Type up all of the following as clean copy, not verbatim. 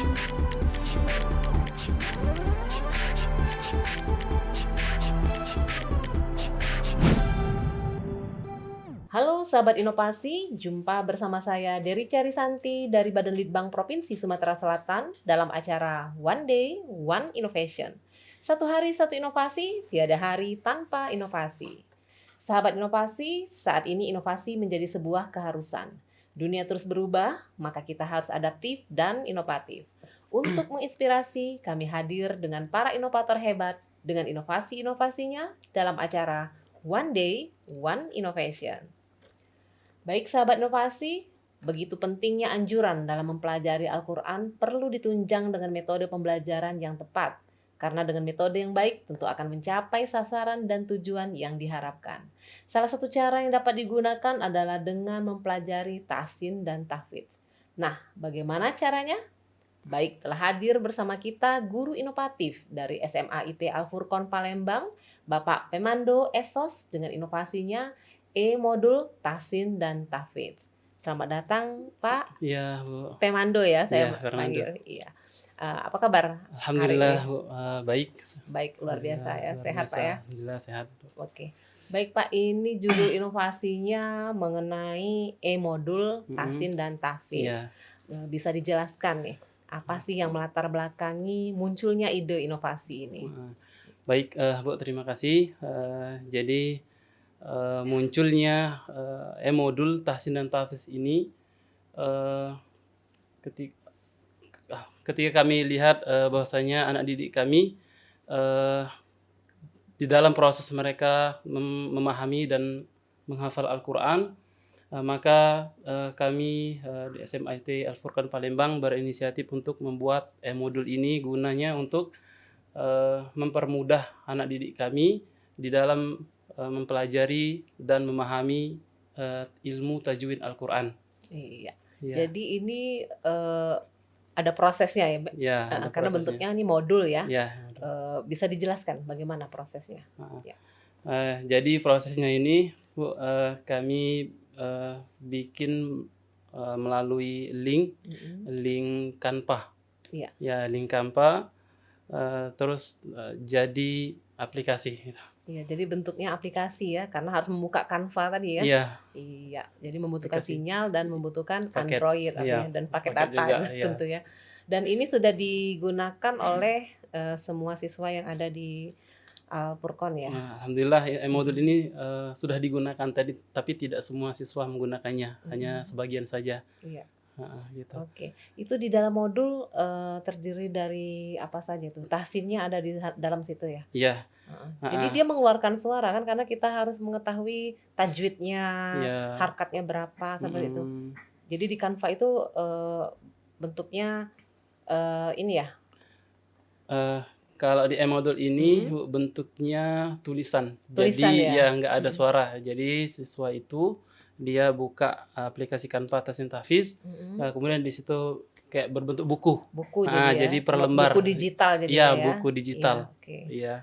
Halo sahabat inovasi, jumpa bersama saya Derica Risanti dari Badan Litbang Provinsi Sumatera Selatan dalam acara One Day, One Innovation. Satu hari, satu inovasi, tiada hari tanpa inovasi. Sahabat inovasi, saat ini inovasi menjadi sebuah keharusan. Dunia terus berubah, maka kita harus adaptif dan inovatif. Untuk menginspirasi, kami hadir dengan para inovator hebat dengan inovasi-inovasinya dalam acara One Day, One Innovation. Baik sahabat inovasi, begitu pentingnya anjuran dalam mempelajari Al-Quran perlu ditunjang dengan metode pembelajaran yang tepat. Karena dengan metode yang baik tentu akan mencapai sasaran dan tujuan yang diharapkan. Salah satu cara yang dapat digunakan adalah dengan mempelajari tahsin dan tahfidz. Nah, bagaimana caranya? Baik, telah hadir bersama kita guru inovatif dari SMA IT Al-Furqon Palembang, Bapak Pemando Esos dengan inovasinya E-modul tahsin dan tahfidz. Selamat datang Pak. Iya, Bu. Pemando ya saya Iya, Fernando. panggil. Iya. Apa kabar hari Alhamdulillah, ini? Bu. Baik. Baik, luar biasa ya. Luar Sehat biasa. Pak ya? Alhamdulillah sehat. Oke. Baik Pak, ini judul inovasinya mengenai E-modul tahsin dan tahfidz. Iya. Bisa dijelaskan nih, apa sih yang melatar belakangi munculnya ide inovasi ini? Baik, Bu, terima kasih. Jadi munculnya E-modul tahsin dan tahfidz ini ketika kami lihat bahwasanya anak didik kami di dalam proses mereka memahami dan menghafal Al-Quran, maka kami di SMA IT Al-Furqon Palembang berinisiatif untuk membuat E-modul ini gunanya untuk mempermudah anak didik kami di dalam mempelajari dan memahami ilmu tajwid Al-Quran. Iya. Ya. Jadi ini ada prosesnya ya, Ya, ada karena prosesnya. bentuknya ini modul ya. Ya. Bisa dijelaskan bagaimana prosesnya? Ya. Jadi prosesnya ini, Bu, kami bikin melalui link Canva. Iya. Ya, link Canva. Terus jadi aplikasi. Iya, jadi bentuknya aplikasi ya, karena harus membuka Canva tadi ya. Iya. Iya, jadi membutuhkan Aplikasi. Sinyal dan membutuhkan Paket. Android Iya. dan paket Paket data juga, gitu, iya. tentu ya. Dan ini sudah digunakan oleh semua siswa yang ada di Al-Furqon ya. Alhamdulillah E-modul ini sudah digunakan tadi, tapi tidak semua siswa menggunakannya, hanya sebagian saja. Iya. Gitu. Oke, itu di dalam modul terdiri dari apa saja tuh? Tahsinnya ada di dalam situ ya? Iya. Jadi dia mengeluarkan suara kan, karena kita harus mengetahui tajwidnya, Iya. harkatnya berapa sampai itu. Jadi di Canva itu bentuknya ini ya? Kalau di E-modul ini bentuknya tulisan. Jadi ya? nggak ada suara. Jadi siswa itu dia buka aplikasi Canva tahsin tahfidz, kemudian di situ kayak berbentuk buku. Buku jadi jadi per lembar. Buku digital jadi Iya, ya? buku digital. Iya, oke. Iya.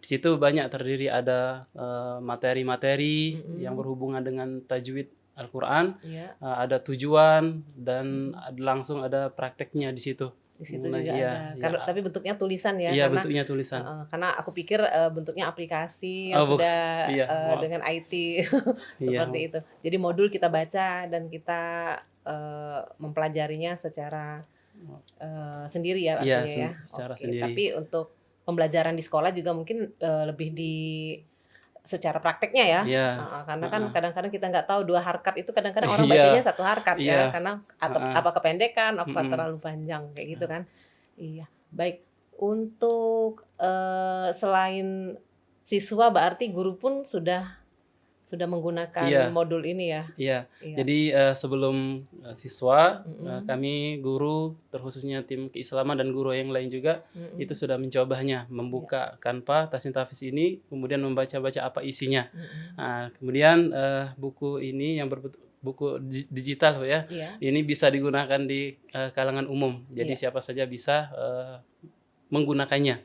Di situ banyak terdiri ada materi-materi yang berhubungan dengan tajwid Al-Quran, Iya. ada tujuan dan langsung ada prakteknya di situ. Di situ juga Iya, ada. Tapi bentuknya tulisan ya? Iya, karena, bentuknya tulisan. Karena aku pikir bentuknya aplikasi yang sudah dengan IT seperti itu. Jadi modul kita baca dan kita mempelajarinya secara sendiri ya artinya ya. Secara Oke. sendiri. Tapi untuk pembelajaran di sekolah juga mungkin lebih secara prakteknya ya. Iya. Karena kan kadang-kadang kita nggak tahu dua harkat itu, kadang-kadang orang bacanya satu harkat ya, karena atau apa kependekan, apa terlalu panjang kayak gitu kan. Iya. Baik, untuk selain siswa berarti guru pun sudah menggunakan modul ini ya. Iya. Jadi sebelum siswa, kami guru, terkhususnya tim keislaman dan guru yang lain juga, itu sudah mencobanya, membuka Canva tahsin tahfidz ini, kemudian membaca-baca apa isinya. Kemudian buku ini yang berbentuk buku digital ya, ini bisa digunakan di kalangan umum. Jadi siapa saja bisa menggunakannya.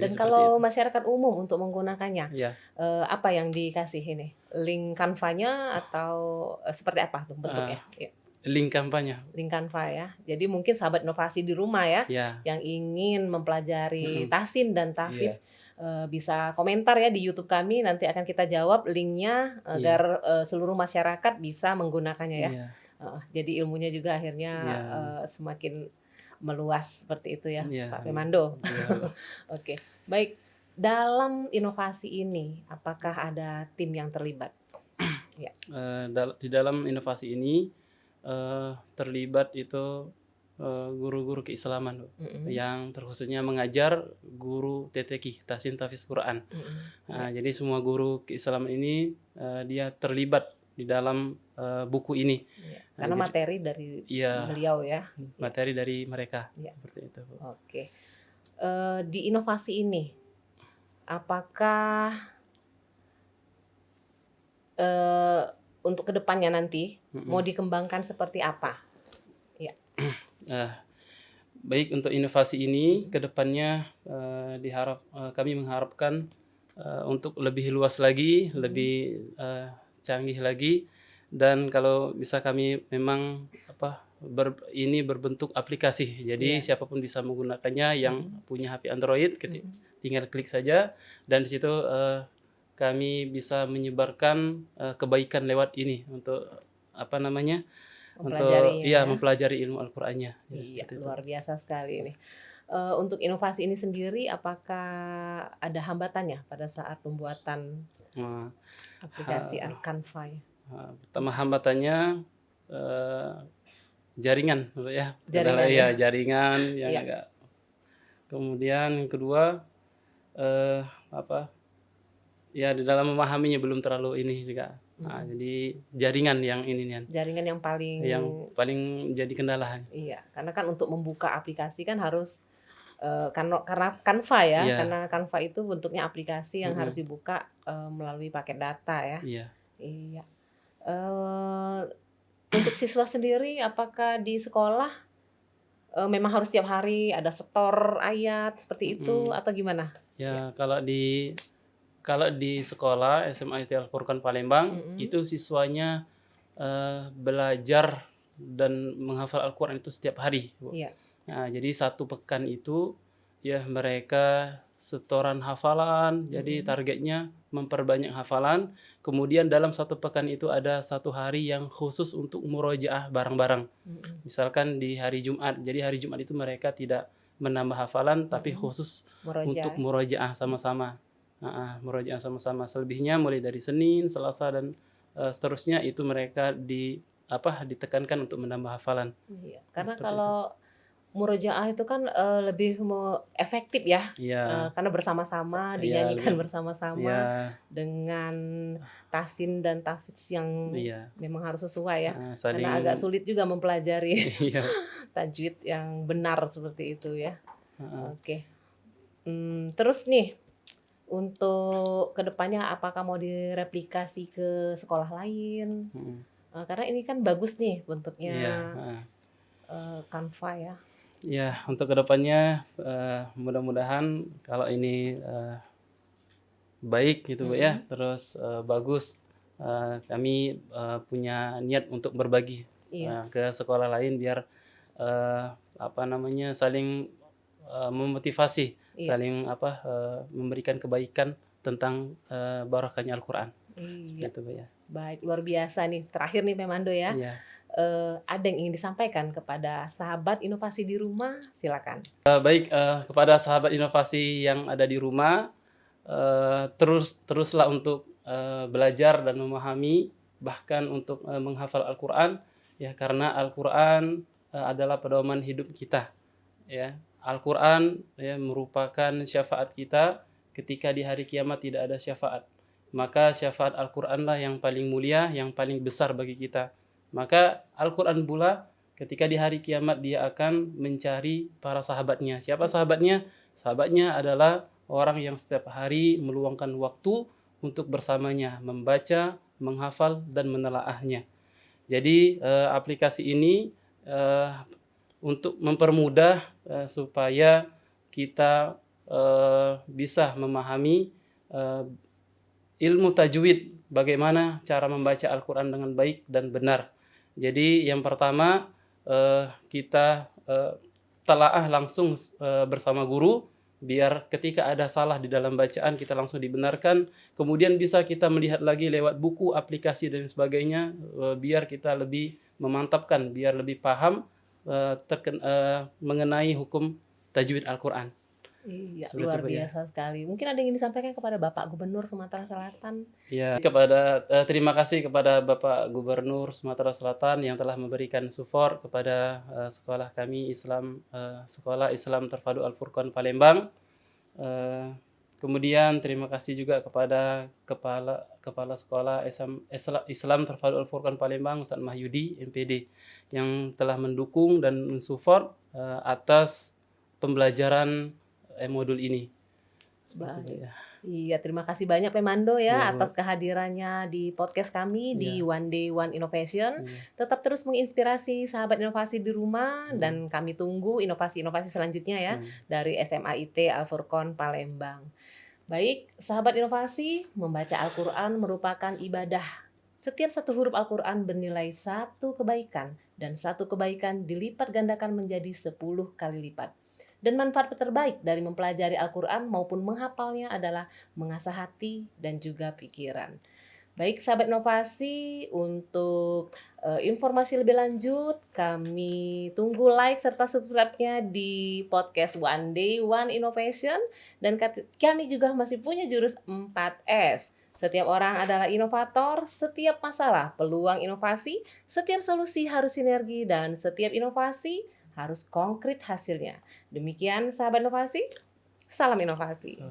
Dan kalau masyarakat umum untuk menggunakannya, apa yang dikasih ini? Link Canva-nya atau seperti apa tuh bentuknya? link kampanye. Link Canva ya. Jadi mungkin sahabat inovasi di rumah ya, Ya, yang ingin mempelajari Mm-mm. tahsin dan tahfidz, bisa komentar ya di YouTube kami, nanti akan kita jawab linknya agar seluruh masyarakat bisa menggunakannya ya. iya, Jadi ilmunya juga akhirnya iya, semakin meluas seperti itu ya, iya, Pak Pemando. iya. Oke, baik. Dalam inovasi ini, apakah ada tim yang terlibat? Di dalam inovasi ini terlibat itu guru-guru keislaman, Bu, Mm-mm. yang terkhususnya mengajar guru TTQ, Tahsin Tahfidz Quran. Mm-mm. Nah, jadi semua guru keislaman ini dia terlibat di dalam buku ini. Ya, Nah, karena jadi materi dari iya, beliau ya. materi dari mereka Ya. seperti itu, Bu. Oke. Di inovasi ini, apakah untuk kedepannya nanti mau dikembangkan seperti apa? Baik, untuk inovasi ini kedepannya kami mengharapkan untuk lebih luas lagi, lebih canggih lagi, dan kalau bisa kami memang ini berbentuk aplikasi. Jadi siapapun bisa menggunakannya yang punya HP Android, tinggal klik saja, dan di situ kami bisa menyebarkan kebaikan lewat ini untuk Mempelajarinya ya. mempelajari ilmu Al-Qur'annya. Iya, luar biasa sekali ini. Untuk inovasi ini sendiri, apakah ada hambatannya pada saat pembuatan aplikasi Canva? Pertama hambatannya jaringan, ya. Jaringan, ya, jaringan yang Iya. agak. Kemudian yang kedua ya di dalam memahaminya belum terlalu ini juga. Nah, jadi jaringan yang ini nih, Jaringan yang paling jadi kendala. Iya, karena kan untuk membuka aplikasi kan harus karena Canva ya, Iya. karena Canva itu bentuknya aplikasi yang harus dibuka melalui paket data ya. Iya. Iya. Untuk siswa sendiri, apakah di sekolah memang harus tiap hari ada setor ayat seperti itu atau gimana? Ya, kalau di sekolah SMA ITIL Al-Furqan Palembang itu siswanya belajar dan menghafal Al-Quran itu setiap hari, Bu. Iya. Nah, jadi satu pekan itu ya mereka setoran hafalan, jadi targetnya memperbanyak hafalan. Kemudian dalam satu pekan itu ada satu hari yang khusus untuk murojaah bareng-bareng. Misalkan di hari Jumat, jadi hari Jumat itu mereka tidak menambah hafalan, tapi khusus untuk murojaah sama-sama. Murojaah sama-sama. Selebihnya mulai dari Senin, Selasa, dan seterusnya itu mereka ditekankan untuk menambah hafalan. Iya, karena Seperti kalau murojaah itu kan lebih efektif ya, Iya. karena bersama-sama Iya, dinyanyikan lebih- bersama-sama Iya, dengan tahsin dan tahfidz yang iya. memang harus sesuai ya. Saling Karena agak sulit juga mempelajari iya. tajwid yang benar seperti itu ya. Heeh. Oke. Terus nih, untuk kedepannya apakah mau direplikasi ke sekolah lain? Karena ini kan bagus nih bentuknya, Iya, heeh. Canva ya. Ya, untuk kedepannya mudah-mudahan kalau ini baik gitu, Bu, ya, terus bagus, kami punya niat untuk berbagi Iya. ke sekolah lain biar saling memotivasi, Iya. saling memberikan kebaikan tentang barakahnya Al-Quran. Iya. Seperti itu, Bu, ya. Baik, luar biasa nih. Terakhir nih Pemando ya. Iya. Ada yang ingin disampaikan kepada sahabat inovasi di rumah? Silakan. Baik, kepada sahabat inovasi yang ada di rumah, teruslah untuk belajar dan memahami, bahkan untuk menghafal Al-Quran, ya, karena Al-Quran adalah pedoman hidup kita, ya. Al-Quran ya merupakan syafaat kita ketika di hari kiamat tidak ada syafaat, maka syafaat Al-Quranlah yang paling mulia, yang paling besar bagi kita. Maka Al-Quran pula ketika di hari kiamat dia akan mencari para sahabatnya. Siapa sahabatnya? Sahabatnya adalah orang yang setiap hari meluangkan waktu untuk bersamanya, membaca, menghafal, dan menelaahnya. Jadi aplikasi ini untuk mempermudah supaya kita bisa memahami ilmu tajwid, bagaimana cara membaca Al-Quran dengan baik dan benar. Jadi yang pertama kita telaah langsung bersama guru, biar ketika ada salah di dalam bacaan kita langsung dibenarkan. Kemudian bisa kita melihat lagi lewat buku, aplikasi dan sebagainya, biar kita lebih memantapkan, biar lebih paham mengenai hukum tajwid Al-Quran. Iya, Seperti luar itu, Pak, ya. biasa sekali. Mungkin ada yang ingin disampaikan kepada Bapak Gubernur Sumatera Selatan? Ya, terima kasih kepada Bapak Gubernur Sumatera Selatan yang telah memberikan support kepada sekolah kami Sekolah Islam Terpadu Al-Furqan Palembang. Kemudian terima kasih juga kepada kepala sekolah Islam Terpadu Al-Furqan Palembang, Ustaz Mahyudi MPD, yang telah mendukung dan mensupport atas pembelajaran modul ini. Seperti itu, ya. Iya, terima kasih banyak Pemando ya Ya, atas kehadirannya di podcast kami di Ya. One Day One Innovation. Ya. Tetap terus menginspirasi sahabat inovasi di rumah dan kami tunggu inovasi-inovasi selanjutnya ya dari SMA IT Al-Furqan Palembang. Baik, sahabat inovasi, membaca Al-Quran merupakan ibadah. Setiap satu huruf Al-Quran bernilai satu kebaikan, dan satu kebaikan dilipat gandakan menjadi 10 kali lipat. Dan manfaat terbaik dari mempelajari Al-Quran maupun menghafalnya adalah mengasah hati dan juga pikiran. Baik sahabat inovasi, untuk informasi lebih lanjut kami tunggu like serta subscribe-nya di podcast One Day One Innovation. Dan kami juga masih punya jurus 4S. Setiap orang adalah inovator, setiap masalah peluang inovasi, setiap solusi harus sinergi, dan setiap inovasi harus konkret hasilnya. Demikian sahabat inovasi, salam inovasi.